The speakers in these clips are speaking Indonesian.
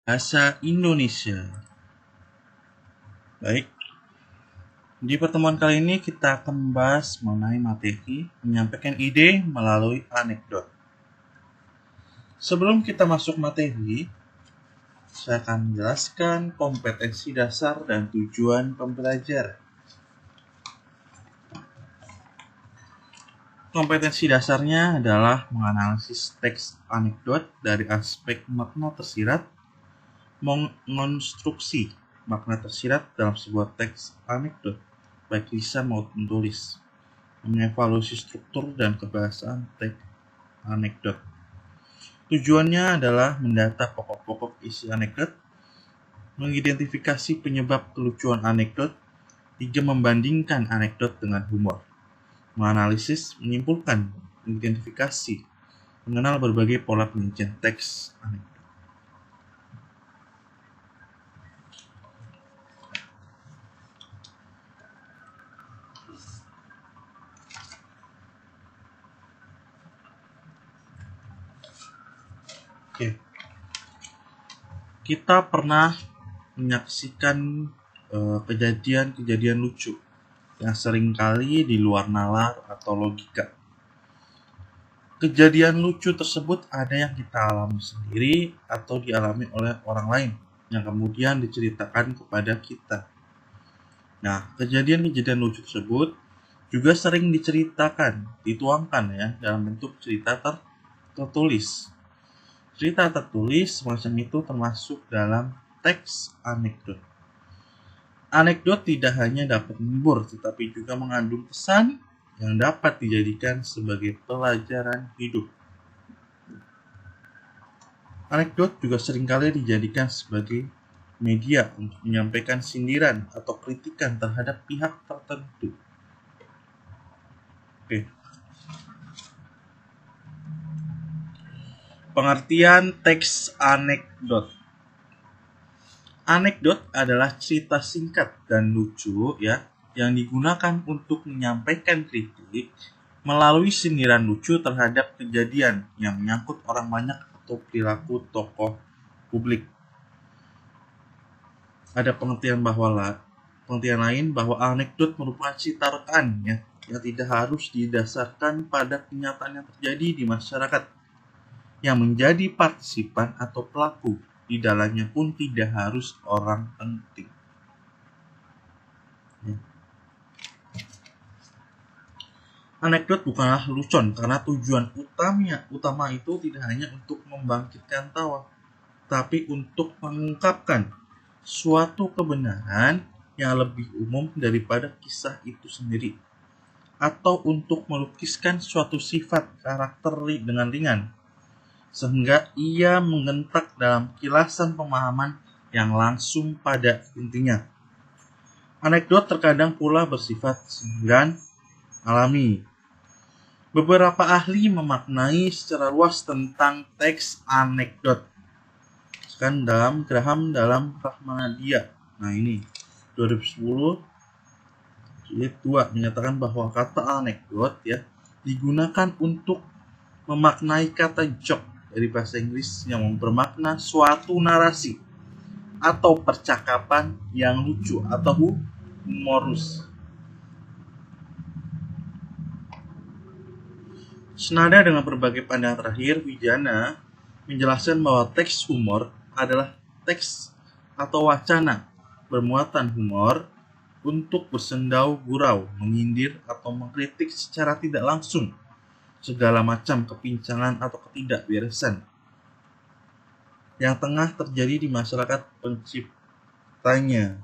Bahasa Indonesia. Baik, di pertemuan kali ini kita akan membahas mengenai materi menyampaikan ide melalui anekdot. Sebelum kita masuk materi, saya akan menjelaskan kompetensi dasar dan tujuan pembelajaran. Kompetensi dasarnya adalah menganalisis teks anekdot dari aspek makna tersirat, mengonstruksi makna tersirat dalam sebuah teks anekdot, baik lisan maupun tulis, mengevaluasi struktur dan kebahasaan teks anekdot. Tujuannya adalah mendata pokok-pokok isi anekdot, mengidentifikasi penyebab kelucuan anekdot, hingga membandingkan anekdot dengan humor, menganalisis, menyimpulkan, mengidentifikasi, mengenal berbagai pola penyajian teks anekdot. Oke. Kita pernah menyaksikan kejadian-kejadian lucu yang seringkali di luar nalar atau logika. Kejadian lucu tersebut ada yang kita alami sendiri atau dialami oleh orang lain yang kemudian diceritakan kepada kita. Nah, kejadian-kejadian lucu tersebut juga sering diceritakan, dituangkan ya dalam bentuk cerita tertulis. Cerita tertulis semacam itu termasuk dalam teks anekdot. Anekdot tidak hanya dapat menghibur, tetapi juga mengandung pesan yang dapat dijadikan sebagai pelajaran hidup. Anekdot juga seringkali dijadikan sebagai media untuk menyampaikan sindiran atau kritikan terhadap pihak tertentu. Oke. Pengertian teks anekdot. Anekdot adalah cerita singkat dan lucu ya yang digunakan untuk menyampaikan kritik melalui sindiran lucu terhadap kejadian yang menyangkut orang banyak atau perilaku tokoh publik. Ada pengertian lain bahwa anekdot merupakan cerita rekan ya yang tidak harus didasarkan pada kenyataan yang terjadi di masyarakat. Yang menjadi partisipan atau pelaku di dalamnya pun tidak harus orang penting. Anekdot bukanlah lelucon karena tujuan utama itu tidak hanya untuk membangkitkan tawa, tapi untuk mengungkapkan suatu kebenaran yang lebih umum daripada kisah itu sendiri, atau untuk melukiskan suatu sifat karakter dengan ringan, sehingga ia menggentak dalam kilasan pemahaman yang langsung pada intinya. Anekdot terkadang pula bersifat sindiran alami. Beberapa ahli memaknai secara luas tentang teks anekdot. Kan Graham dalam Rahmanadia. Nah ini 2010 jilid 2 menyatakan bahwa kata anekdot ya digunakan untuk memaknai kata joke dari bahasa Inggris yang bermakna suatu narasi atau percakapan yang lucu atau humorous. Senada dengan berbagai pandangan terakhir, Wijana menjelaskan bahwa teks humor adalah teks atau wacana bermuatan humor untuk bersendau gurau, menyindir atau mengkritik secara tidak langsung segala macam kepincangan atau ketidakberesan yang tengah terjadi di masyarakat penciptanya.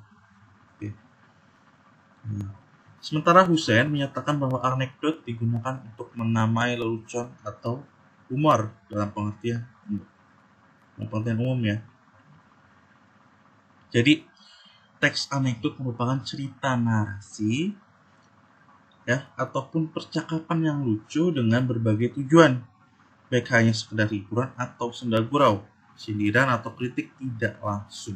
Sementara Hussein menyatakan bahwa anekdot digunakan untuk menamai lelucon atau humor dalam pengertian umum ya. Jadi teks anekdot merupakan cerita narasi ya ataupun percakapan yang lucu dengan berbagai tujuan, baik hanya sekedar hiburan atau senda gurau, sindiran atau kritik tidak langsung.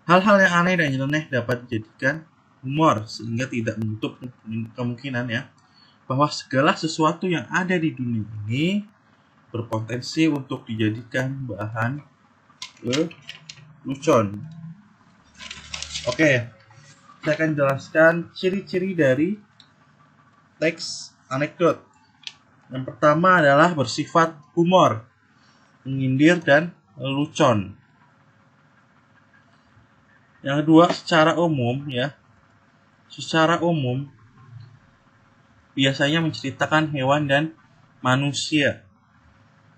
Hal-hal yang aneh dan nyeleneh dapat dijadikan humor sehingga tidak menutup kemungkinan ya bahwa segala sesuatu yang ada di dunia ini berpotensi untuk dijadikan bahan lelucon. Oke, saya akan jelaskan ciri-ciri dari teks anekdot. Yang pertama adalah bersifat humor, menyindir, dan lelucon. Yang kedua, secara umum biasanya menceritakan hewan dan manusia.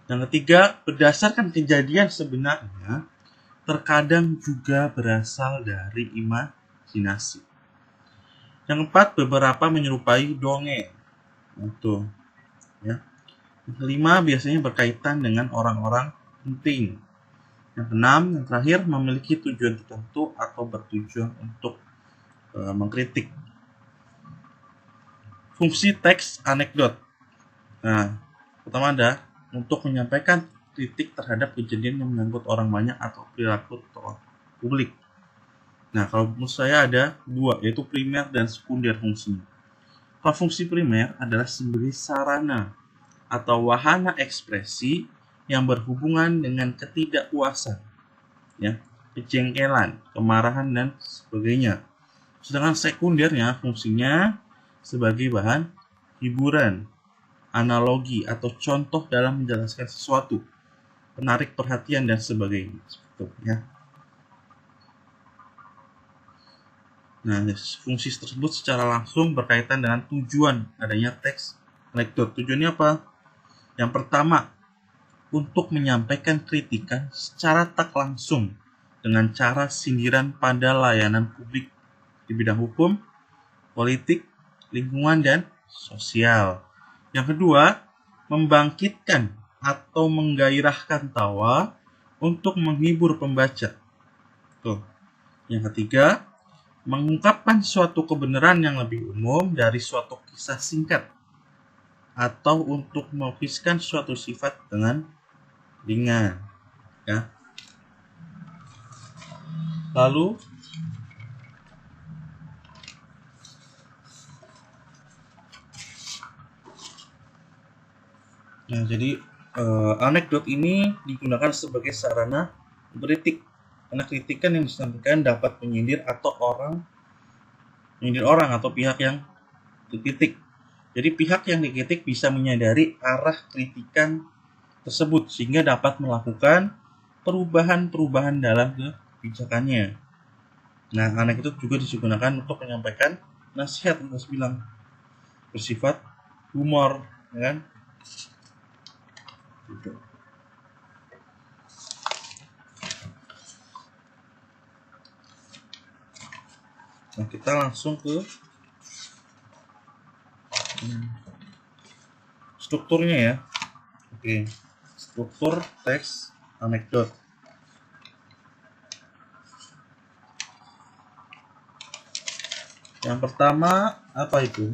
Yang ketiga, berdasarkan kejadian sebenarnya, terkadang juga berasal dari imajinasi. Yang keempat, beberapa menyerupai dongeng. Itu, ya. Yang kelima, biasanya berkaitan dengan orang-orang penting. Yang keenam, yang terakhir, memiliki tujuan tertentu atau bertujuan untuk mengkritik. Fungsi teks anekdot. Nah, pertama ada untuk menyampaikan kritik terhadap kejadian yang menyangkut orang banyak atau perilaku tokoh publik. Nah, kalau menurut saya ada dua, yaitu primer dan sekunder fungsinya. Kalau fungsi primer adalah sebagai sarana atau wahana ekspresi yang berhubungan dengan ketidakpuasan, ya, kejengkelan, kemarahan, dan sebagainya. Sedangkan sekundernya fungsinya sebagai bahan hiburan, analogi, atau contoh dalam menjelaskan sesuatu, menarik perhatian, dan sebagainya. Ya. Nah, fungsi tersebut secara langsung berkaitan dengan tujuan adanya teks anekdot. Tujuannya apa? Yang pertama, untuk menyampaikan kritikan secara tak langsung dengan cara sindiran pada layanan publik di bidang hukum, politik, lingkungan, dan sosial. Yang kedua, membangkitkan atau menggairahkan tawa untuk menghibur pembaca. Tuh. Yang ketiga, mengungkapkan suatu kebenaran yang lebih umum dari suatu kisah singkat atau untuk melukiskan suatu sifat dengan ringan, ya. Lalu jadi anekdot ini digunakan sebagai sarana kritik. Karena kritikan yang disampaikan dapat menyindir orang atau pihak yang dikritik. Jadi pihak yang dikritik bisa menyadari arah kritikan tersebut sehingga dapat melakukan perubahan-perubahan dalam kebijakannya. Nah, anekdot juga digunakan untuk menyampaikan nasihat, harus bilang bersifat humor, ya kan? Gitu. Nah, kita langsung ke strukturnya ya. Oke, struktur teks anekdot. Yang pertama, apa itu?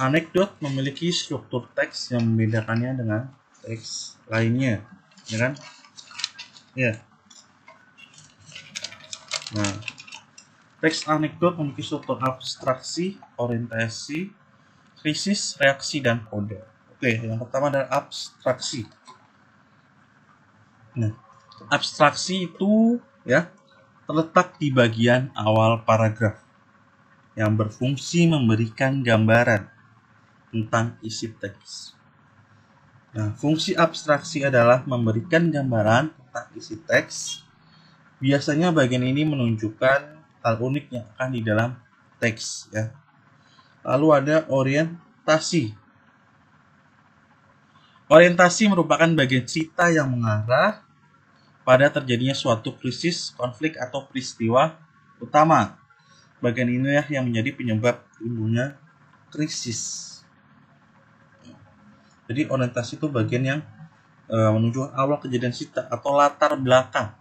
Anekdot memiliki struktur teks yang membedakannya dengan teks lainnya, ya kan? Ya. Nah, teks anekdot memiliki struktur abstraksi, orientasi, krisis, reaksi, dan kode. Oke, yang pertama adalah abstraksi. Nah, abstraksi itu ya terletak di bagian awal paragraf yang berfungsi memberikan gambaran tentang isi teks. Nah, fungsi abstraksi adalah memberikan gambaran tentang isi teks. Biasanya bagian ini menunjukkan hal unik yang akan di dalam teks, ya. Lalu ada orientasi. Orientasi merupakan bagian cerita yang mengarah pada terjadinya suatu krisis, konflik, atau peristiwa utama. Bagian inilah yang menjadi penyebab timbulnya krisis. Jadi orientasi itu bagian yang menunjukkan awal kejadian cerita atau latar belakang,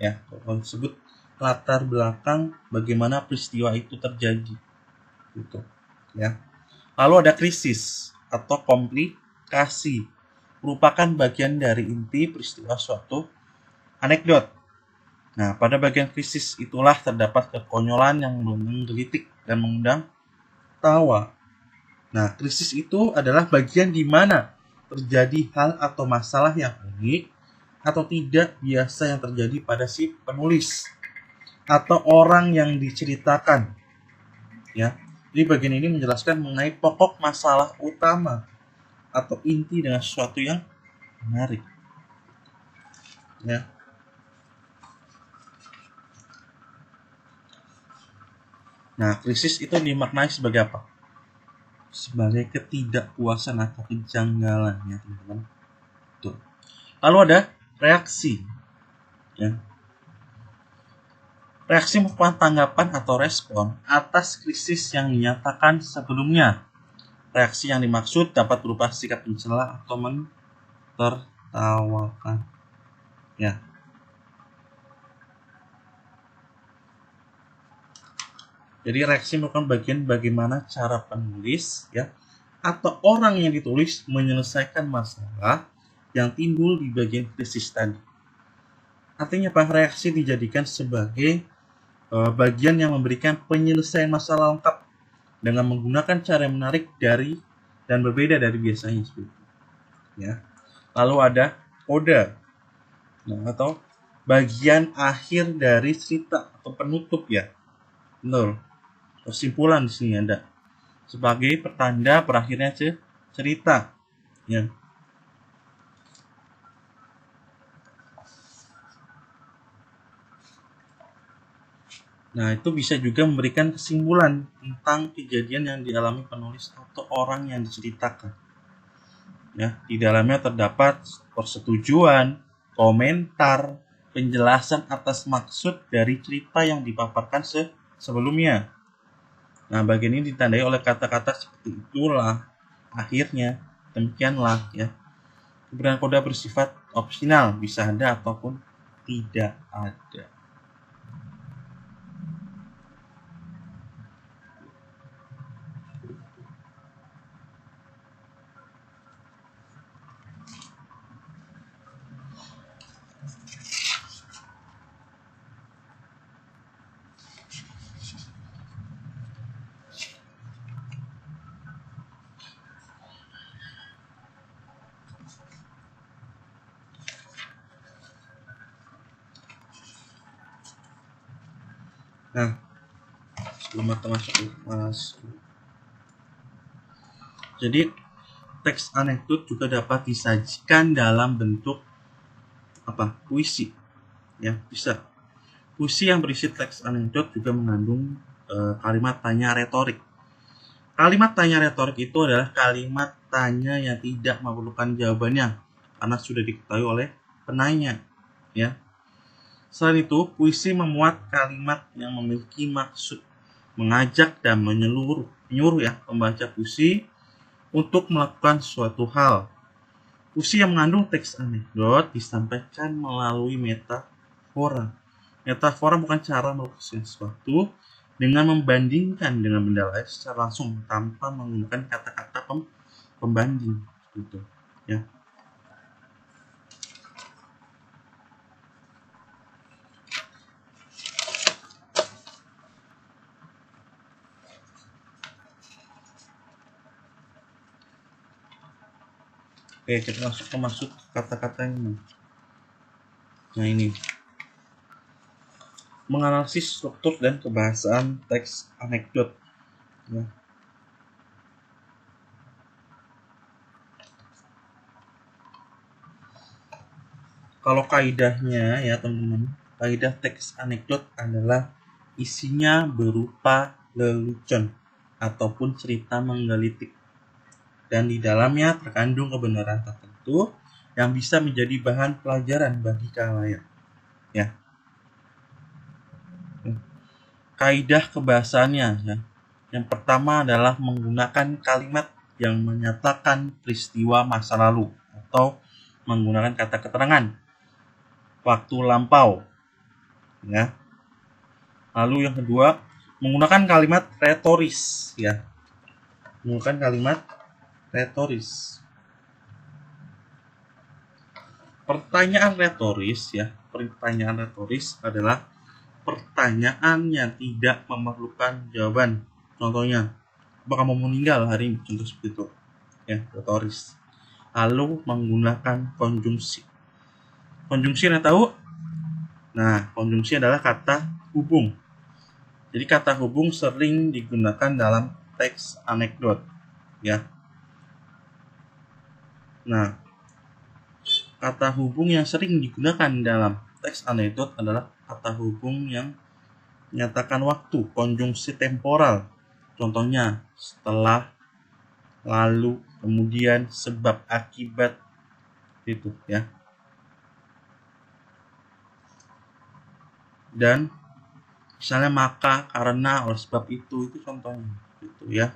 ya. Kalau disebut latar belakang bagaimana peristiwa itu terjadi, gitu, ya. Lalu ada krisis atau komplikasi, merupakan bagian dari inti peristiwa suatu anekdot. Nah, pada bagian krisis itulah terdapat kekonyolan yang menggelitik dan mengundang tawa. Nah, krisis itu adalah bagian di mana terjadi hal atau masalah yang unik atau tidak biasa yang terjadi pada si penulis atau orang yang diceritakan. Ya, jadi bagian ini menjelaskan mengenai pokok masalah utama atau inti dengan sesuatu yang menarik. Ya. Nah, krisis itu dimaknai sebagai apa? Sebagai ketidakpuasan atau kejanggalan, ya teman-teman. Tuh. Lalu ada reaksi. Ya. Reaksi merupakan tanggapan atau respon atas krisis yang dinyatakan sebelumnya. Reaksi yang dimaksud dapat berupa sikap mencela atau mentertawakan. Ya. Jadi reaksi merupakan bagian bagaimana cara penulis ya atau orang yang ditulis menyelesaikan masalah yang timbul di bagian krisis tadi. Artinya apa? Reaksi dijadikan sebagai bagian yang memberikan penyelesaian masalah lengkap dengan menggunakan cara yang menarik dari dan berbeda dari biasanya. Ya. Lalu ada coda, nah, atau bagian akhir dari cerita atau penutup ya. Betul. Kesimpulan di sini ada sebagai pertanda berakhirnya cerita. Ya. Nah, itu bisa juga memberikan kesimpulan tentang kejadian yang dialami penulis atau orang yang diceritakan. Ya, di dalamnya terdapat persetujuan, komentar, penjelasan atas maksud dari cerita yang dipaparkan sebelumnya. Nah, bagian ini ditandai oleh kata-kata seperti itulah, akhirnya, demikianlah, ya. Pemberian kode bersifat opsional, bisa ada ataupun tidak ada. Nah, sebelum kita masuk. Jadi, teks anekdot juga dapat disajikan dalam bentuk apa? Puisi. Ya, bisa. Puisi yang berisi teks anekdot juga mengandung kalimat tanya retorik. Kalimat tanya retorik itu adalah kalimat tanya yang tidak memerlukan jawabannya karena sudah diketahui oleh penanya. Ya. Selain itu, puisi memuat kalimat yang memiliki maksud mengajak dan menyuruh ya pembaca puisi untuk melakukan suatu hal. Puisi yang mengandung teks anekdot disampaikan melalui metafora. Metafora bukan cara melukiskan sesuatu dengan membandingkan dengan benda lain secara langsung tanpa menggunakan kata-kata pembanding, gitu ya. Oke, kita masuk kata-katanya. Nah, ini menganalisis struktur dan kebahasaan teks anekdot. Ya. Kalau kaidahnya ya teman-teman, kaidah teks anekdot adalah isinya berupa lelucon ataupun cerita menggelitik. Dan di dalamnya terkandung kebenaran tertentu yang bisa menjadi bahan pelajaran bagi khalayak. Ya. Kaidah kebahasaannya ya. Yang pertama adalah menggunakan kalimat yang menyatakan peristiwa masa lalu atau menggunakan kata keterangan waktu lampau. Ya. Lalu yang kedua, menggunakan kalimat retoris ya. Menggunakan kalimat retoris. Pertanyaan retoris ya, pertanyaan retoris adalah pertanyaan yang tidak memerlukan jawaban. Contohnya, apakah kamu meninggal hari ini? Contoh seperti itu. Ya, retoris. Lalu menggunakan konjungsi. Konjungsi yang tahu? Nah, konjungsi adalah kata hubung. Jadi kata hubung sering digunakan dalam teks anekdot, ya. Nah, kata hubung yang sering digunakan dalam teks anekdot adalah kata hubung yang menyatakan waktu, konjungsi temporal. Contohnya setelah, lalu, kemudian, sebab, akibat, itu ya. Dan misalnya maka, karena, oleh sebab itu contohnya gitu ya.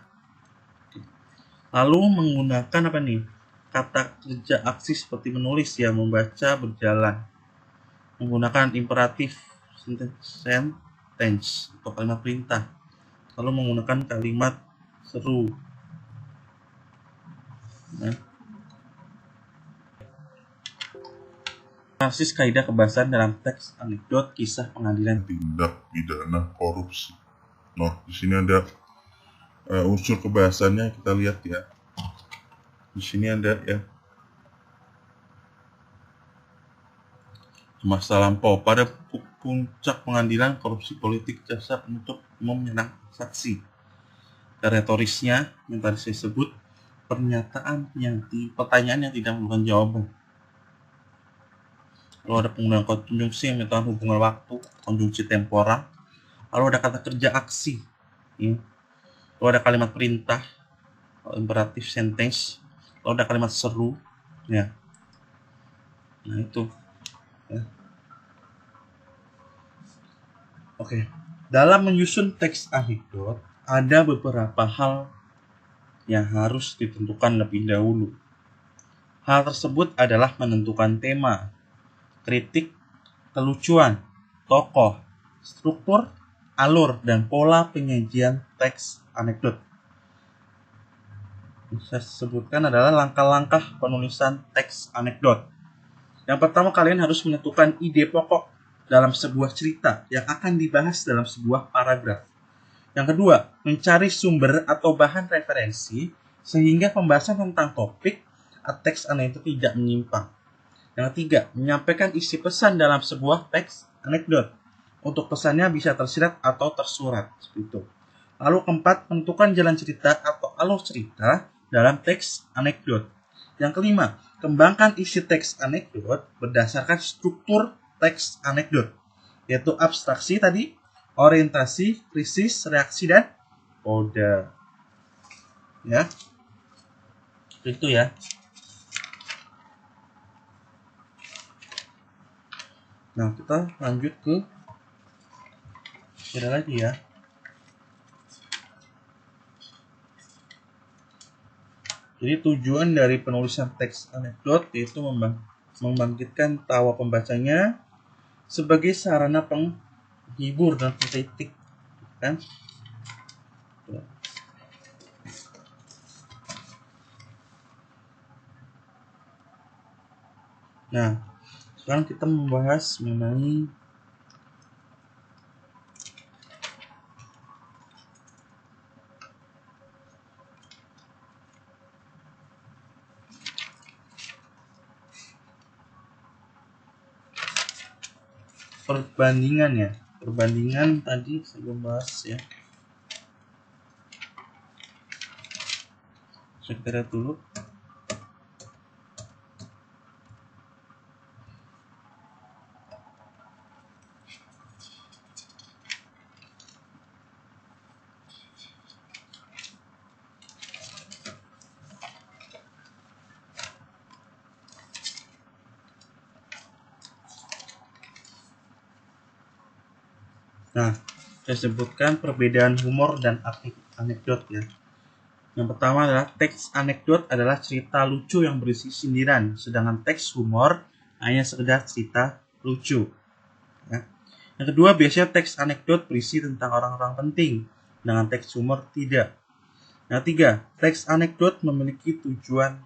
Lalu menggunakan apa nih? Kata kerja aksi seperti menulis ya, membaca, berjalan. Menggunakan imperatif sentence atau kalimat perintah. Lalu menggunakan kalimat seru. Nah, analisis kaidah kebahasaan dalam teks anekdot kisah pengadilan. Tindak pidana korupsi. Nah, di sini ada unsur kebahasannya, kita lihat ya. Di sini ada ya. Masa lampau pada puncak pengadilan korupsi politik, jaksa penuntut umum menyerang saksi. Retorisnya yang tadi saya sebut, pertanyaan yang tidak memerlukan jawaban. Lalu ada penggunaan konjungsi yang menyatakan hubungan waktu, konjungsi temporal. Lalu ada kata kerja aksi, ya. Lalu ada kalimat perintah, imperatif sentence. Lalu ada kalimat seru, ya. Nah itu, ya. Oke, dalam menyusun teks anekdot ada beberapa hal yang harus ditentukan lebih dahulu. Hal tersebut adalah menentukan tema, kritik, kelucuan, tokoh, struktur, alur, dan pola penyajian teks anekdot. Yang saya sebutkan adalah langkah-langkah penulisan teks anekdot. Yang pertama, kalian harus menentukan ide pokok dalam sebuah cerita yang akan dibahas dalam sebuah paragraf. Yang kedua, mencari sumber atau bahan referensi sehingga pembahasan tentang topik teks anekdot tidak menyimpang. Yang ketiga, menyampaikan isi pesan dalam sebuah teks anekdot. Untuk pesannya bisa tersirat atau tersurat, seperti itu. Lalu keempat, menentukan jalan cerita atau alur cerita dalam teks anekdot. Yang kelima, kembangkan isi teks anekdot berdasarkan struktur teks anekdot, yaitu abstraksi tadi, orientasi, krisis, reaksi, dan kode. Ya, itu ya. Nah, kita lanjut ke kira lagi ya. Jadi tujuan dari penulisan teks anekdot yaitu membangkitkan tawa pembacanya sebagai sarana penghibur dan pengkritik, kan? Nah, sekarang kita membahas mengenai perbandingan ya. Perbandingan tadi saya bahas ya. Saya kira dulu. Nah, saya sebutkan perbedaan humor dan anekdot ya. Yang pertama adalah teks anekdot adalah cerita lucu yang berisi sindiran, sedangkan teks humor hanya sekedar cerita lucu. Ya. Yang kedua, biasanya teks anekdot berisi tentang orang-orang penting, sedangkan teks humor tidak. Yang ketiga, teks anekdot memiliki tujuan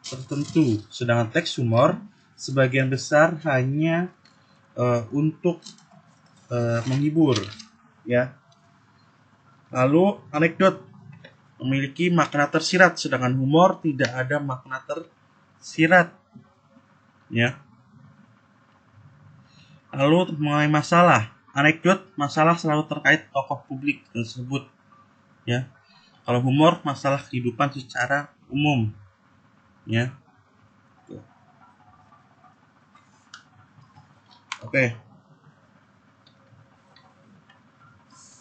tertentu, sedangkan teks humor sebagian besar hanya untuk menghibur, ya. Lalu anekdot memiliki makna tersirat, sedangkan humor tidak ada makna tersirat, ya. Lalu mengenai masalah, anekdot masalah selalu terkait tokoh publik tersebut, ya. Kalau humor masalah kehidupan secara umum, ya. Oke.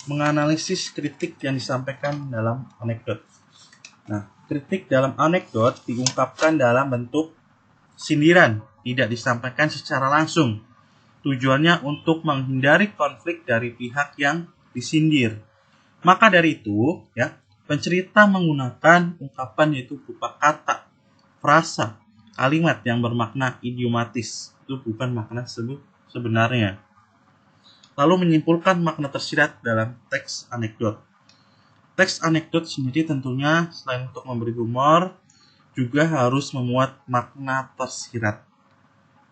Menganalisis kritik yang disampaikan dalam anekdot. Nah, kritik dalam anekdot diungkapkan dalam bentuk sindiran, tidak disampaikan secara langsung. Tujuannya untuk menghindari konflik dari pihak yang disindir. Maka dari itu, ya, pencerita menggunakan ungkapan yaitu berupa kata, frasa, kalimat yang bermakna idiomatis. Itu bukan makna sebenarnya. Lalu menyimpulkan makna tersirat dalam teks anekdot. Teks anekdot sendiri tentunya selain untuk memberi humor, juga harus memuat makna tersirat,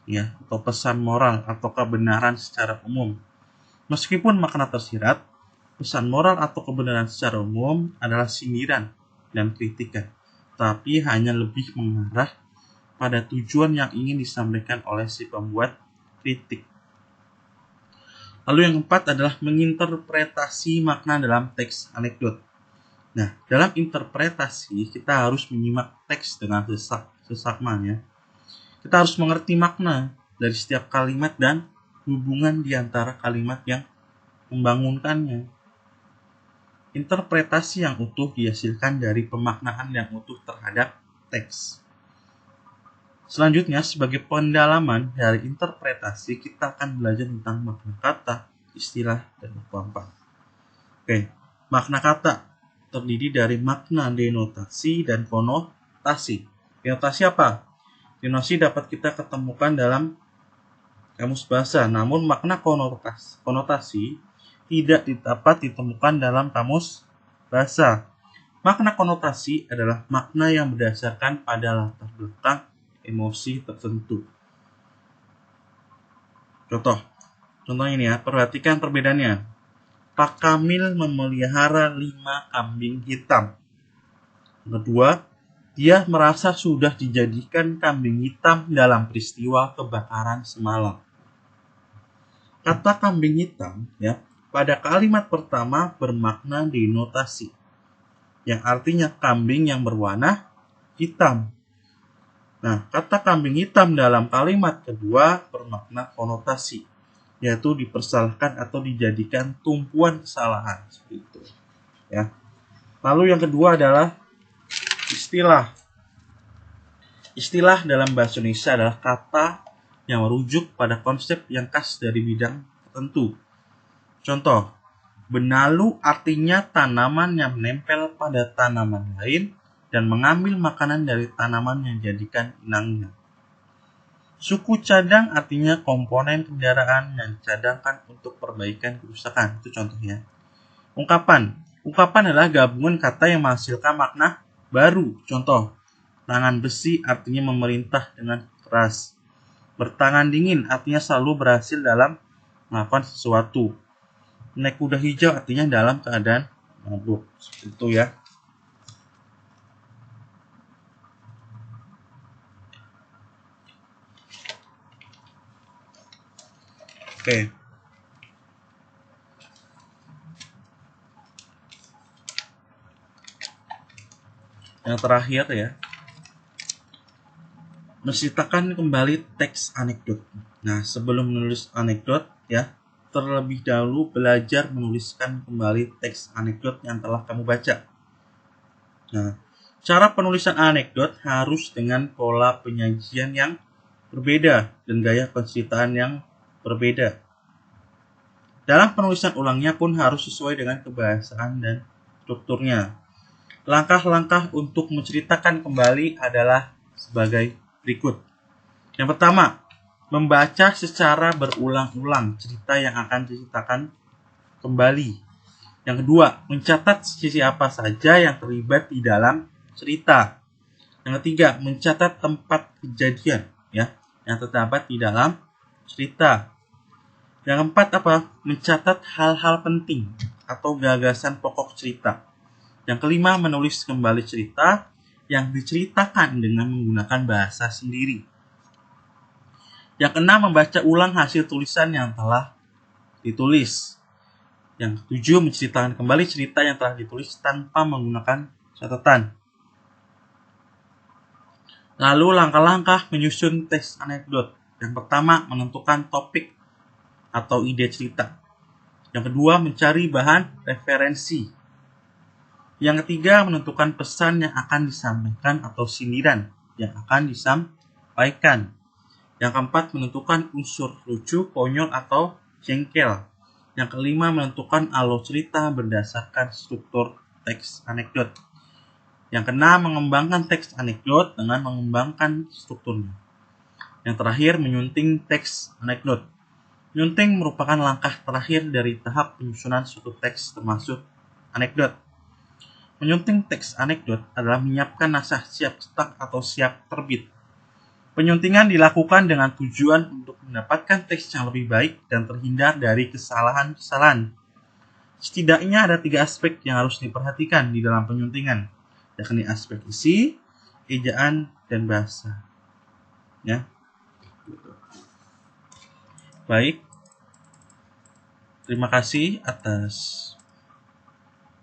ya, atau pesan moral atau kebenaran secara umum. Meskipun makna tersirat, pesan moral atau kebenaran secara umum adalah sindiran dan kritikan, tapi hanya lebih mengarah pada tujuan yang ingin disampaikan oleh si pembuat kritik. Lalu yang keempat adalah menginterpretasi makna dalam teks anekdot. Nah, dalam interpretasi kita harus menyimak teks dengan seksama. Kita harus mengerti makna dari setiap kalimat dan hubungan di antara kalimat yang membangunkannya. Interpretasi yang utuh dihasilkan dari pemaknaan yang utuh terhadap teks. Selanjutnya, sebagai pendalaman dari interpretasi, kita akan belajar tentang makna kata, istilah, dan ungkapan. Oke, makna kata terdiri dari makna denotasi dan konotasi. Denotasi apa? Denotasi dapat kita ketemukan dalam kamus bahasa, namun makna konotasi tidak dapat ditemukan dalam kamus bahasa. Makna konotasi adalah makna yang berdasarkan pada latar belakang emosi tertentu. Contoh ini ya, perhatikan perbedaannya. Pak Kamil memelihara 5 kambing hitam. Kedua, dia merasa sudah dijadikan kambing hitam dalam peristiwa kebakaran semalam. Kata kambing hitam, ya, pada kalimat pertama bermakna denotasi, yang artinya kambing yang berwarna hitam. Nah, kata kambing hitam dalam kalimat kedua bermakna konotasi, yaitu dipersalahkan atau dijadikan tumpuan kesalahan, seperti itu. Ya. Lalu yang kedua adalah istilah. Istilah dalam bahasa Indonesia adalah kata yang merujuk pada konsep yang khas dari bidang tertentu. Contoh, benalu artinya tanaman yang menempel pada tanaman lain dan mengambil makanan dari tanaman yang dijadikan inangnya. Suku cadang artinya komponen kendaraan yang dicadangkan untuk perbaikan kerusakan. Itu contohnya. Ungkapan adalah gabungan kata yang menghasilkan makna baru. Contoh, tangan besi artinya memerintah dengan keras. Bertangan dingin artinya selalu berhasil dalam melakukan sesuatu. Naik kuda hijau artinya dalam keadaan mabuk. Itu ya. Oke. Yang terakhir ya, menceritakan kembali teks anekdot. Nah, sebelum menulis anekdot ya, terlebih dahulu belajar menuliskan kembali teks anekdot yang telah kamu baca. Nah, cara penulisan anekdot harus dengan pola penyajian yang berbeda dan gaya penceritaan yang berbeda. Dalam penulisan ulangnya pun harus sesuai dengan kebahasaan dan strukturnya. Langkah-langkah untuk menceritakan kembali adalah sebagai berikut. Yang pertama, membaca secara berulang-ulang cerita yang akan diceritakan kembali. Yang kedua, mencatat sisi apa saja yang terlibat di dalam cerita. Yang ketiga, mencatat tempat kejadian ya yang terdapat di dalam cerita. Yang keempat mencatat hal-hal penting atau gagasan pokok cerita. Yang kelima, menulis kembali cerita yang diceritakan dengan menggunakan bahasa sendiri. Yang keenam, membaca ulang hasil tulisan yang telah ditulis. Yang ketujuh, menceritakan kembali cerita yang telah ditulis tanpa menggunakan catatan. Lalu langkah-langkah menyusun teks anekdot. Yang pertama, menentukan topik atau ide cerita. Yang kedua, mencari bahan referensi. Yang ketiga, menentukan pesan yang akan disampaikan atau sindiran yang akan disampaikan. Yang keempat, menentukan unsur lucu, konyol, atau jengkel. Yang kelima, menentukan alur cerita berdasarkan struktur teks anekdot. Yang keenam, mengembangkan teks anekdot dengan mengembangkan strukturnya. Yang terakhir, menyunting teks anekdot. Menyunting merupakan langkah terakhir dari tahap penyusunan suatu teks termasuk anekdot. Menyunting teks anekdot adalah menyiapkan naskah siap cetak atau siap terbit. Penyuntingan dilakukan dengan tujuan untuk mendapatkan teks yang lebih baik dan terhindar dari kesalahan-kesalahan. Setidaknya ada 3 aspek yang harus diperhatikan di dalam penyuntingan, yakni aspek isi, ejaan, dan bahasa. Ya. Baik. Terima kasih atas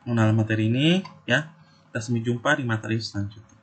mengenal materi ini, ya. Kita sampai jumpa di materi selanjutnya.